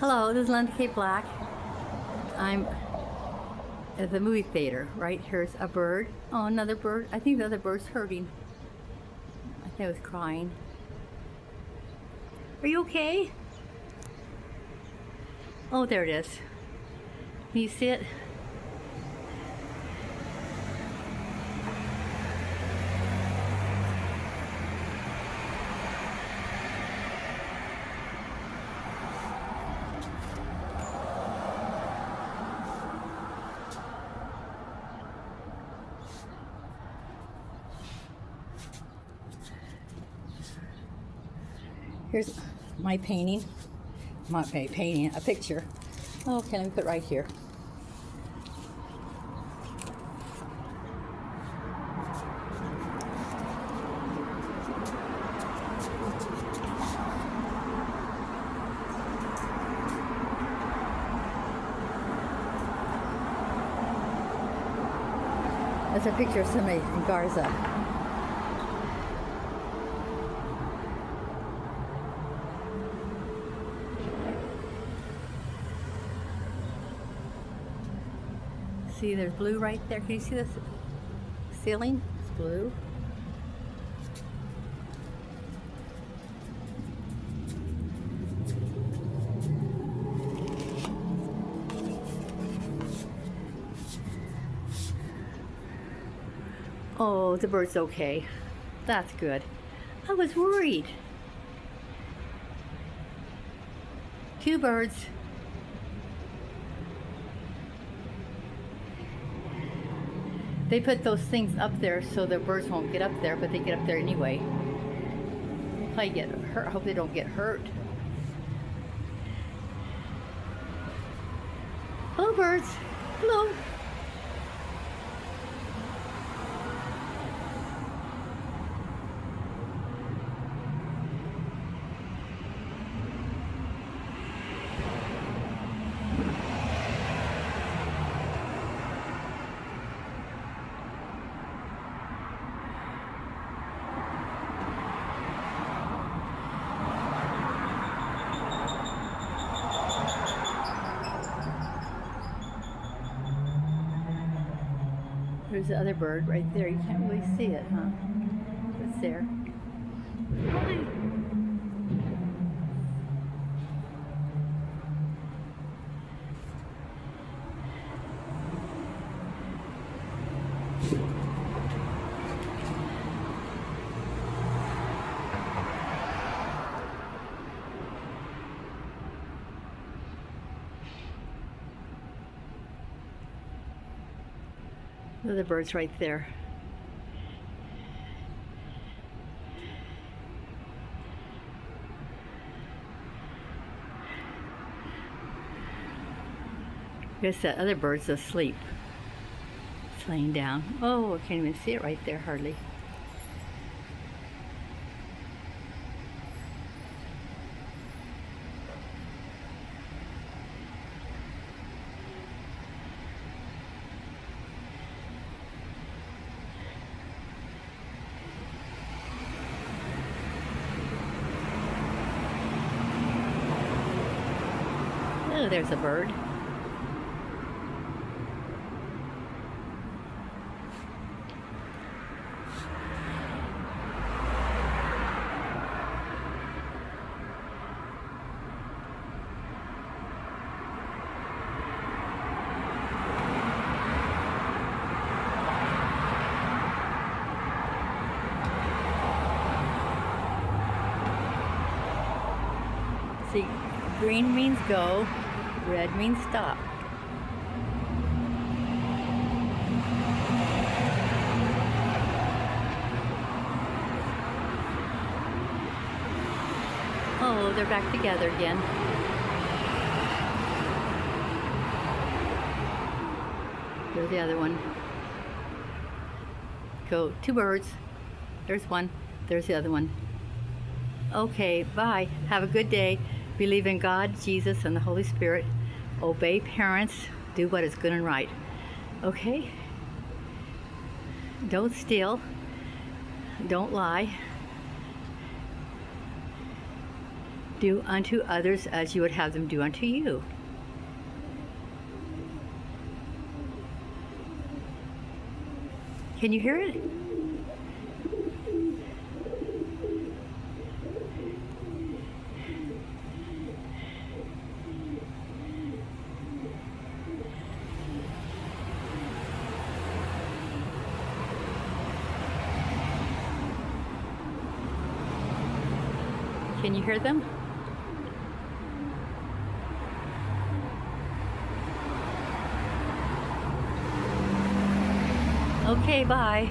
Hello, this is Linda K. Black. I'm at the movie theater. Right here's a bird. Oh, another bird. I think the other bird's hurting. I think it was crying. Are you okay? Oh, there it is. Can you see it? Here's my painting. Not my painting, a picture. Okay, let me put it right here. That's a picture of somebody in Garza. See, there's blue right there. Can you see the ceiling? It's blue. Oh, the bird's okay. That's good. I was worried. Two birds. They put those things up there so the birds won't get up there, but they get up there anyway. Probably get hurt. I hope they don't get hurt. Hello, birds. Hello. There's the other bird right there. You can't really see it, huh? It's there. Hi. The other bird's right there. I guess that other bird's asleep. It's laying down. Oh, I can't even see it right there hardly. Oh, there's a bird. See, green means go, red means stop. Oh, they're back together again. There's the other one. Go, two birds. There's one. There's the other one. Okay, bye. Have a good day. Believe in God, Jesus, and the Holy Spirit. Obey parents. Do what is good and right. Okay? Don't steal. Don't lie. Do unto others as you would have them do unto you. Can you hear it? Can you hear them? Okay, bye.